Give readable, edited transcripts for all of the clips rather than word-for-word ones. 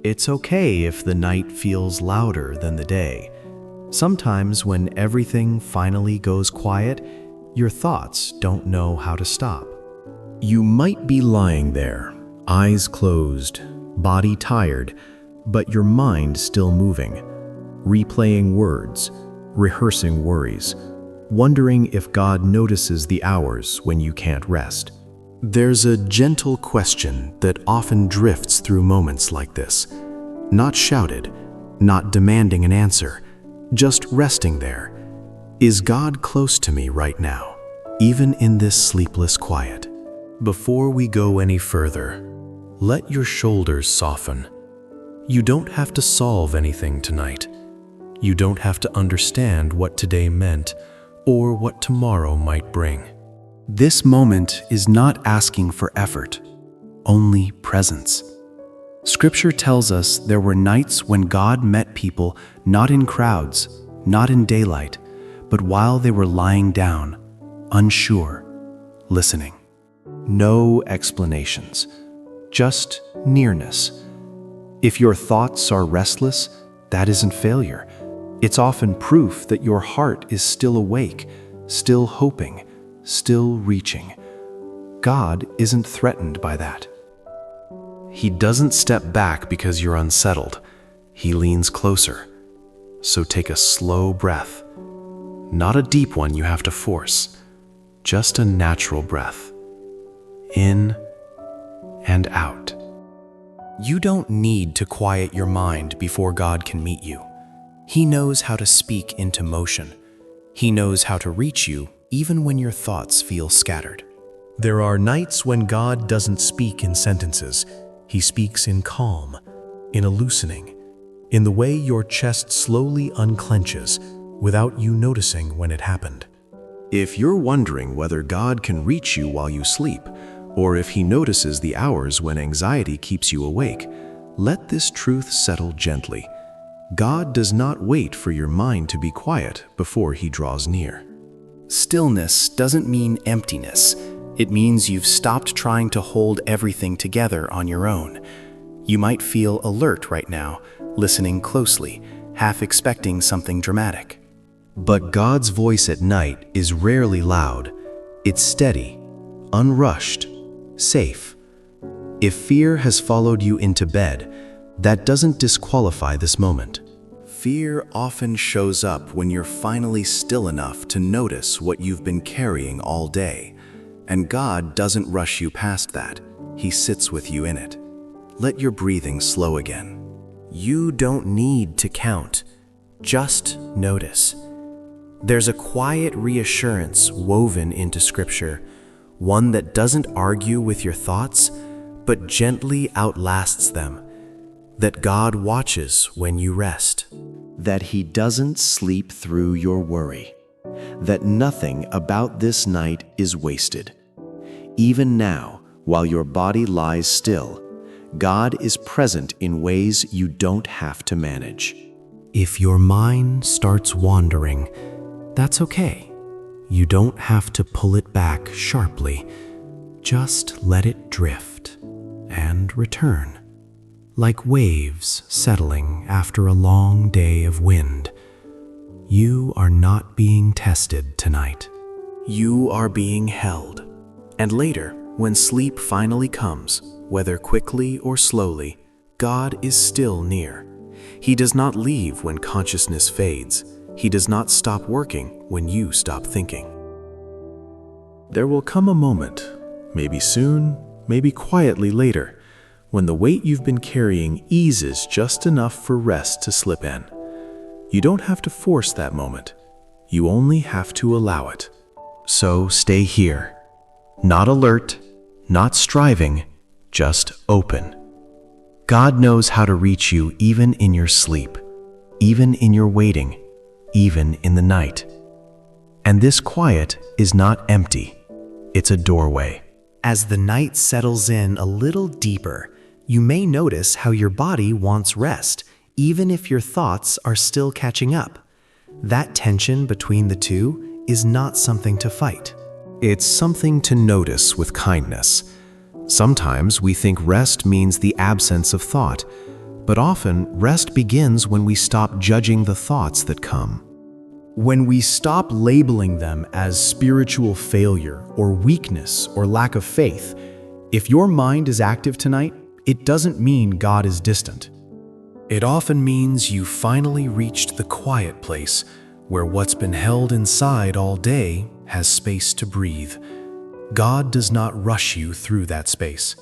It's okay if the night feels louder than the day. Sometimes when everything finally goes quiet, your thoughts don't know how to stop. You might be lying there, eyes closed, body tired, but your mind still moving, replaying words, rehearsing worries, wondering if God notices the hours when you can't rest. There's a gentle question that often drifts through moments like this. Not shouted, not demanding an answer, just resting there. Is God close to me right now, even in this sleepless quiet? Before we go any further, let your shoulders soften. You don't have to solve anything tonight. You don't have to understand what today meant or what tomorrow might bring. This moment is not asking for effort, only presence. Scripture tells us there were nights when God met people not in crowds, not in daylight, but while they were lying down, unsure, listening. No explanations, just nearness. If your thoughts are restless, that isn't failure. It's often proof that your heart is still awake, still hoping, still reaching. God isn't threatened by that. He doesn't step back because you're unsettled. He leans closer. So take a slow breath. Not a deep one you have to force, just a natural breath. In and out. You don't need to quiet your mind before God can meet you. He knows how to speak into motion. He knows how to reach you even when your thoughts feel scattered. There are nights when God doesn't speak in sentences. He speaks in calm, in a loosening, in the way your chest slowly unclenches without you noticing when it happened. If you're wondering whether God can reach you while you sleep, or if He notices the hours when anxiety keeps you awake, let this truth settle gently. God does not wait for your mind to be quiet before He draws near. Stillness doesn't mean emptiness. It means you've stopped trying to hold everything together on your own. You might feel alert right now, listening closely, half expecting something dramatic. But God's voice at night is rarely loud. It's steady, unrushed, safe. If fear has followed you into bed, that doesn't disqualify this moment. Fear often shows up when you're finally still enough to notice what you've been carrying all day. And God doesn't rush you past that. He sits with you in it. Let your breathing slow again. You don't need to count. Just notice. There's a quiet reassurance woven into Scripture, one that doesn't argue with your thoughts, but gently outlasts them. That God watches when you rest. That He doesn't sleep through your worry. That nothing about this night is wasted. Even now, while your body lies still, God is present in ways you don't have to manage. If your mind starts wandering, that's okay. You don't have to pull it back sharply. Just let it drift and return. Like waves settling after a long day of wind. You are not being tested tonight. You are being held. And later, when sleep finally comes, whether quickly or slowly, God is still near. He does not leave when consciousness fades. He does not stop working when you stop thinking. There will come a moment, maybe soon, maybe quietly later, when the weight you've been carrying eases just enough for rest to slip in. You don't have to force that moment. You only have to allow it. So stay here. Not alert, not striving, just open. God knows how to reach you even in your sleep, even in your waiting, even in the night. And this quiet is not empty. It's a doorway. As the night settles in a little deeper, you may notice how your body wants rest, even if your thoughts are still catching up. That tension between the two is not something to fight. It's something to notice with kindness. Sometimes we think rest means the absence of thought, But often, rest begins when we stop judging the thoughts that come. When we stop labeling them as spiritual failure or weakness or lack of faith. If your mind is active tonight, it doesn't mean God is distant. It often means you finally reached the quiet place where what's been held inside all day has space to breathe. God does not rush you through that space.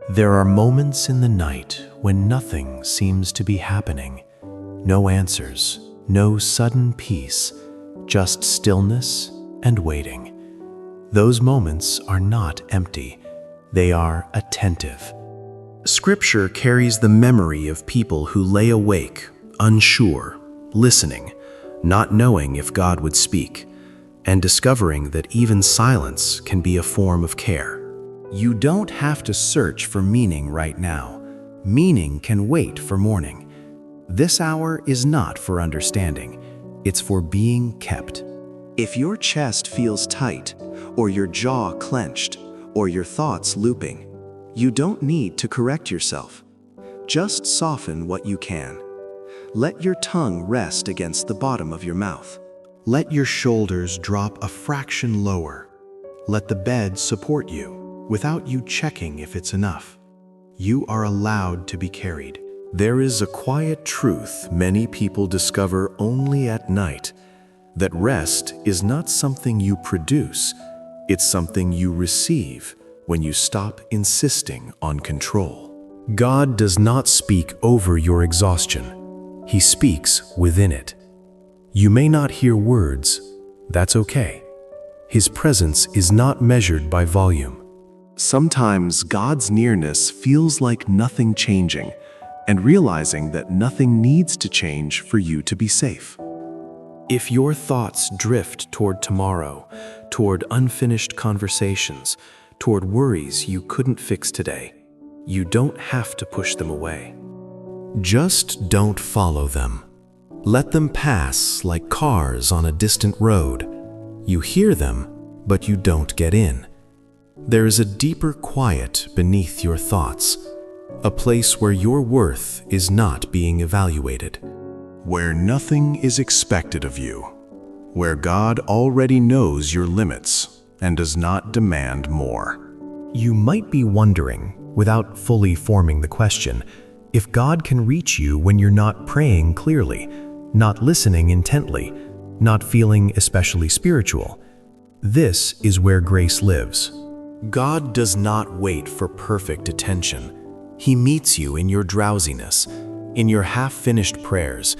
There are moments in the night when nothing seems to be happening. No answers, no sudden peace, just stillness and waiting. Those moments are not empty. They are attentive. Scripture carries the memory of people who lay awake, unsure, listening, not knowing if God would speak, and discovering that even silence can be a form of care. You don't have to search for meaning right now. Meaning can wait for morning. This hour is not for understanding. It's for being kept. If your chest feels tight, or your jaw clenched, or your thoughts looping, you don't need to correct yourself. Just soften what you can. Let your tongue rest against the bottom of your mouth. Let your shoulders drop a fraction lower. Let the bed support you, without you checking if it's enough. You are allowed to be carried. There is a quiet truth many people discover only at night, that rest is not something you produce, it's something you receive when you stop insisting on control. God does not speak over your exhaustion. He speaks within it. You may not hear words. That's okay. His presence is not measured by volume. Sometimes God's nearness feels like nothing changing, and realizing that nothing needs to change for you to be safe. If your thoughts drift toward tomorrow, toward unfinished conversations, toward worries you couldn't fix today, you don't have to push them away. Just don't follow them. Let them pass like cars on a distant road. You hear them, but you don't get in. There is a deeper quiet beneath your thoughts, a place where your worth is not being evaluated, where nothing is expected of you, where God already knows your limits and does not demand more. You might be wondering, without fully forming the question, if God can reach you when you're not praying clearly, not listening intently, not feeling especially spiritual. This is where grace lives. God does not wait for perfect attention. He meets you in your drowsiness, in your half-finished prayers,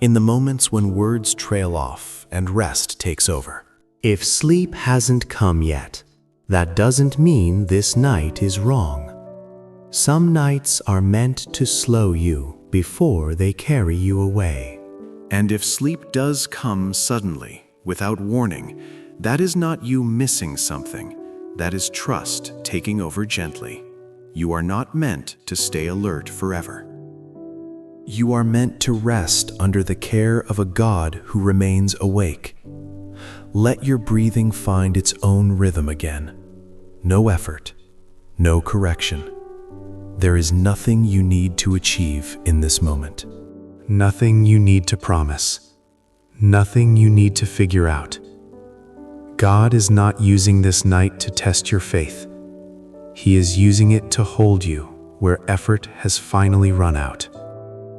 in the moments when words trail off and rest takes over. If sleep hasn't come yet, that doesn't mean this night is wrong. Some nights are meant to slow you before they carry you away. And if sleep does come suddenly, without warning, that is not you missing something. That is trust taking over gently. You are not meant to stay alert forever. You are meant to rest under the care of a God who remains awake. Let your breathing find its own rhythm again. No effort, no correction. There is nothing you need to achieve in this moment. Nothing you need to promise. Nothing you need to figure out. God is not using this night to test your faith. He is using it to hold you where effort has finally run out.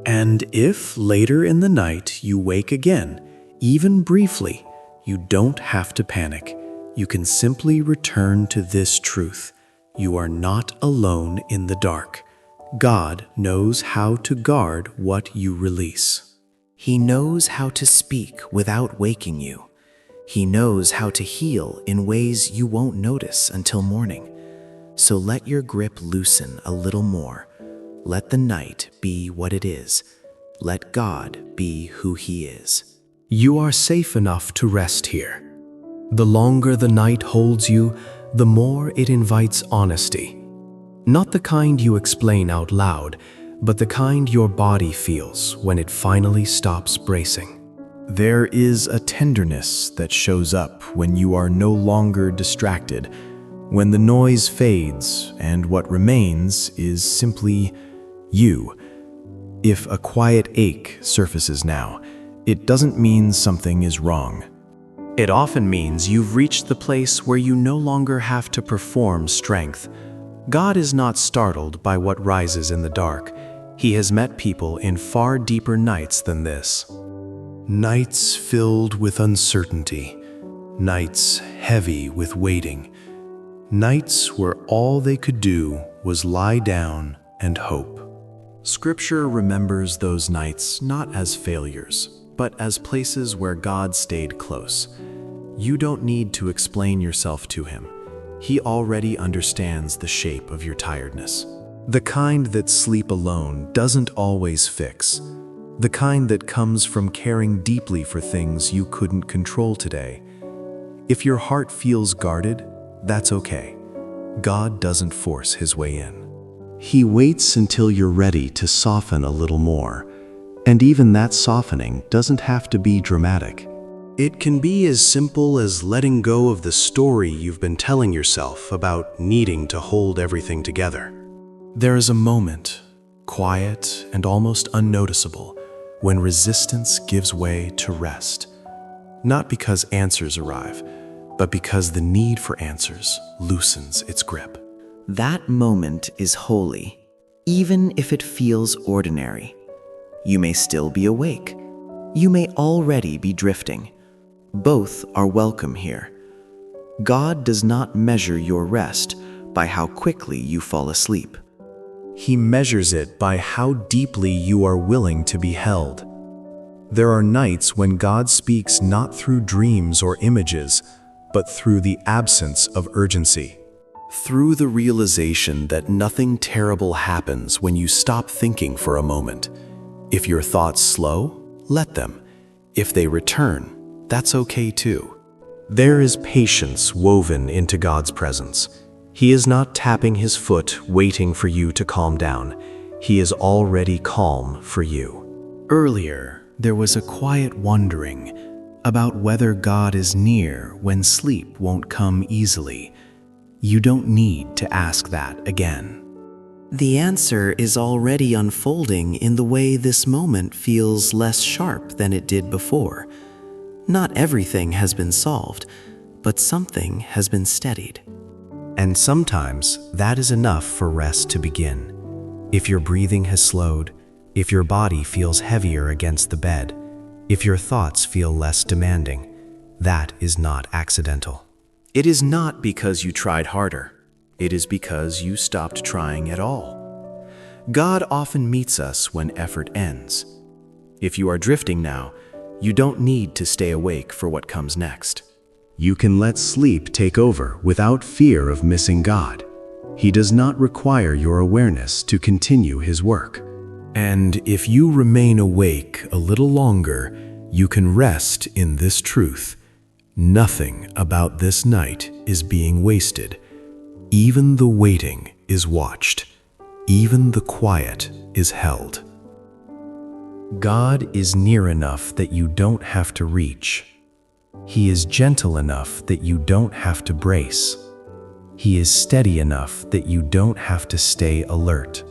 And if later in the night you wake again, even briefly, you don't have to panic. You can simply return to this truth. You are not alone in the dark. God knows how to guard what you release. He knows how to speak without waking you. He knows how to heal in ways you won't notice until morning. So let your grip loosen a little more. Let the night be what it is. Let God be who He is. You are safe enough to rest here. The longer the night holds you, the more it invites honesty. Not the kind you explain out loud, but the kind your body feels when it finally stops bracing. There is a tenderness that shows up when you are no longer distracted, when the noise fades and what remains is simply you. If a quiet ache surfaces now, it doesn't mean something is wrong. It often means you've reached the place where you no longer have to perform strength. God is not startled by what rises in the dark. He has met people in far deeper nights than this. Nights filled with uncertainty. Nights heavy with waiting. Nights where all they could do was lie down and hope. Scripture remembers those nights not as failures, but as places where God stayed close. You don't need to explain yourself to Him. He already understands the shape of your tiredness. The kind that sleep alone doesn't always fix. The kind that comes from caring deeply for things you couldn't control today. If your heart feels guarded, that's okay. God doesn't force His way in. He waits until you're ready to soften a little more. And even that softening doesn't have to be dramatic. It can be as simple as letting go of the story you've been telling yourself about needing to hold everything together. There is a moment, quiet and almost unnoticeable, when resistance gives way to rest. Not because answers arrive, but because the need for answers loosens its grip. That moment is holy, even if it feels ordinary. You may still be awake. You may already be drifting. Both are welcome here. God does not measure your rest by how quickly you fall asleep. He measures it by how deeply you are willing to be held. There are nights when God speaks not through dreams or images, but through the absence of urgency. Through the realization that nothing terrible happens when you stop thinking for a moment. If your thoughts slow, let them. If they return, that's okay too. There is patience woven into God's presence. He is not tapping His foot waiting for you to calm down. He is already calm for you. Earlier, there was a quiet wondering about whether God is near when sleep won't come easily. You don't need to ask that again. The answer is already unfolding in the way this moment feels less sharp than it did before. Not everything has been solved, but something has been steadied. And sometimes that is enough for rest to begin. If your breathing has slowed, if your body feels heavier against the bed, if your thoughts feel less demanding, that is not accidental. It is not because you tried harder. It is because you stopped trying at all. God often meets us when effort ends. If you are drifting now, you don't need to stay awake for what comes next. You can let sleep take over without fear of missing God. He does not require your awareness to continue His work. And if you remain awake a little longer, you can rest in this truth. Nothing about this night is being wasted. Even the waiting is watched. Even the quiet is held. God is near enough that you don't have to reach. He is gentle enough that you don't have to brace. He is steady enough that you don't have to stay alert.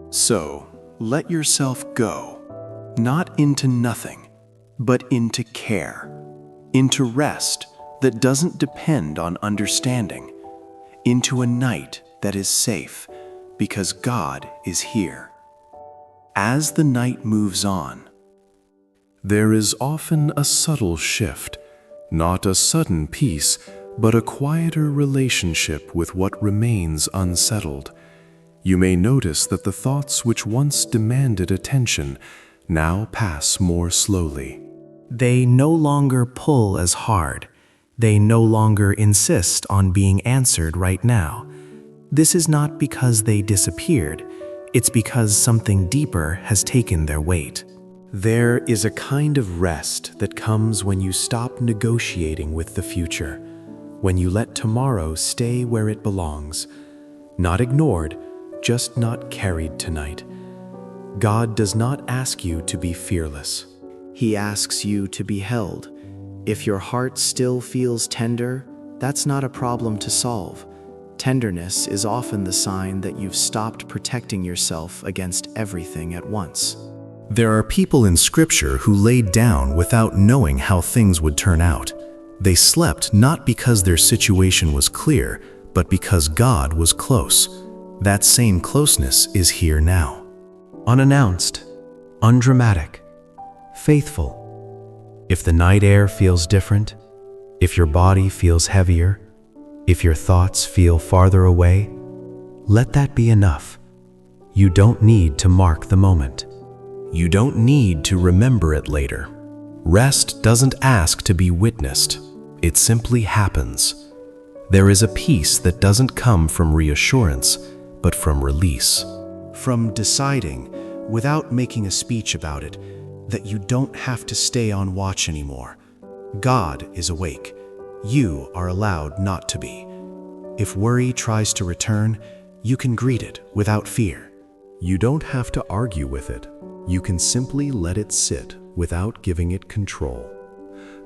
So, let yourself go, not into nothing, but into care. Into rest that doesn't depend on understanding, into a night that is safe because God is here. As the night moves on, there is often a subtle shift, not a sudden peace, but a quieter relationship with what remains unsettled. You may notice that the thoughts which once demanded attention now pass more slowly. They no longer pull as hard. They no longer insist on being answered right now. This is not because they disappeared. It's because something deeper has taken their weight. There is a kind of rest that comes when you stop negotiating with the future, when you let tomorrow stay where it belongs. Not ignored, just not carried tonight. God does not ask you to be fearless. He asks you to be held. If your heart still feels tender, that's not a problem to solve. Tenderness is often the sign that you've stopped protecting yourself against everything at once. There are people in Scripture who laid down without knowing how things would turn out. They slept not because their situation was clear, but because God was close. That same closeness is here now. Unannounced, undramatic, faithful. If the night air feels different, if your body feels heavier, if your thoughts feel farther away, let that be enough. You don't need to mark the moment. You don't need to remember it later. Rest doesn't ask to be witnessed. It simply happens. There is a peace that doesn't come from reassurance, but from release. From deciding, without making a speech about it, that you don't have to stay on watch anymore. God is awake. You are allowed not to be. If worry tries to return, you can greet it without fear. You don't have to argue with it. You can simply let it sit without giving it control.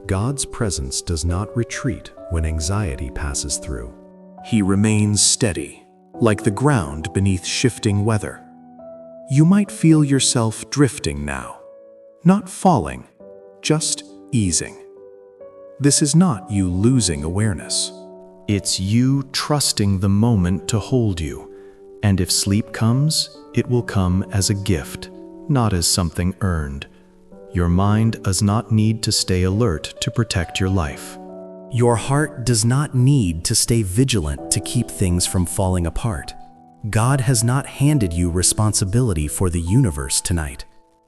God's presence does not retreat when anxiety passes through. He remains steady, like the ground beneath shifting weather. You might feel yourself drifting now, not falling, just easing. This is not you losing awareness. It's you trusting the moment to hold you. And if sleep comes, it will come as a gift, not as something earned. Your mind does not need to stay alert to protect your life. Your heart does not need to stay vigilant to keep things from falling apart. God has not handed you responsibility for the universe tonight.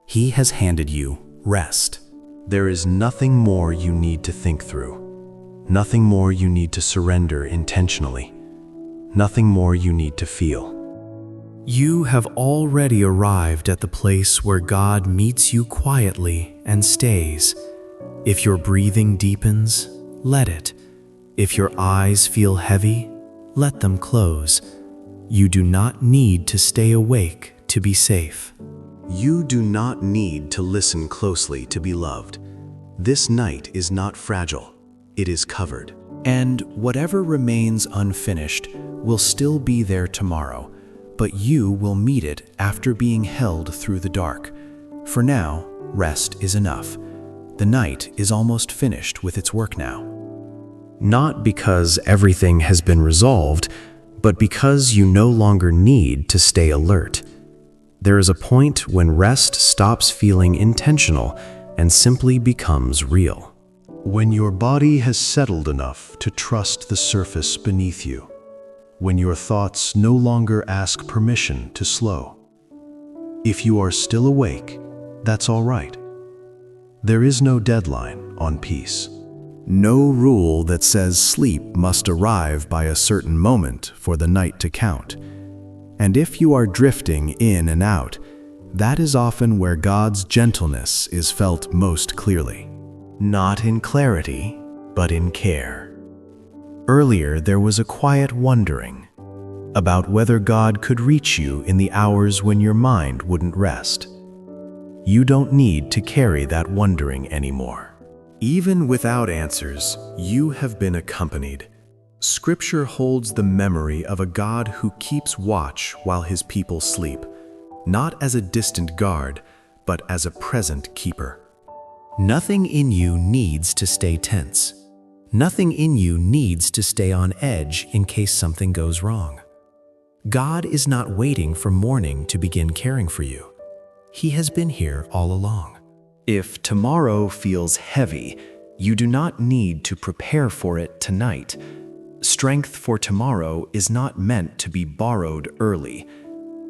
He has handed you rest. There is nothing more you need to think through. Nothing more you need to surrender intentionally. Nothing more you need to feel. You have already arrived at the place where God meets you quietly and stays. If your breathing deepens, let it. If your eyes feel heavy, let them close. You do not need to stay awake to be safe. You do not need to listen closely to be loved. This night is not fragile. It is covered. And whatever remains unfinished will still be there tomorrow. But you will meet it after being held through the dark. For now, rest is enough. The night is almost finished with its work now. Not because everything has been resolved, but because you no longer need to stay alert. There is a point when rest stops feeling intentional and simply becomes real. When your body has settled enough to trust the surface beneath you. When your thoughts no longer ask permission to slow. If you are still awake, that's all right. There is no deadline on peace. No rule that says sleep must arrive by a certain moment for the night to count. And if you are drifting in and out, that is often where God's gentleness is felt most clearly. Not in clarity, but in care. Earlier, there was a quiet wondering about whether God could reach you in the hours when your mind wouldn't rest. You don't need to carry that wondering anymore. Even without answers, you have been accompanied. Scripture holds the memory of a God who keeps watch while his people sleep, not as a distant guard, but as a present keeper. Nothing in you needs to stay tense. Nothing in you needs to stay on edge in case something goes wrong. God is not waiting for morning to begin caring for you. He has been here all along. If tomorrow feels heavy, you do not need to prepare for it tonight. Strength for tomorrow is not meant to be borrowed early.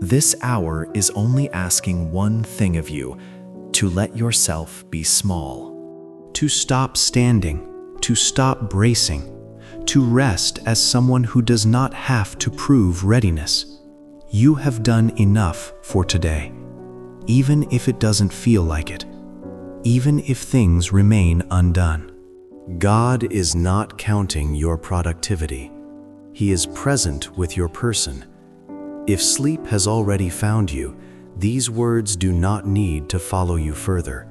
This hour is only asking one thing of you: to let yourself be small. To stop standing. To stop bracing, to rest as someone who does not have to prove readiness. You have done enough for today, even if it doesn't feel like it, even if things remain undone. God is not counting your productivity. He is present with your person. If sleep has already found you, these words do not need to follow you further.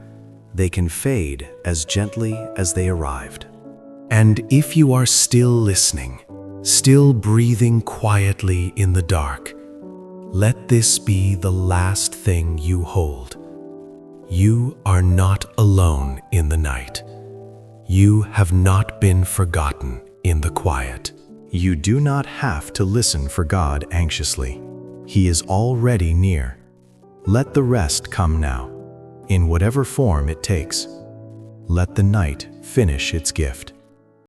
They can fade as gently as they arrived. And if you are still listening, still breathing quietly in the dark, let this be the last thing you hold. You are not alone in the night. You have not been forgotten in the quiet. You do not have to listen for God anxiously. He is already near. Let the rest come now, in whatever form it takes. Let the night finish its gift.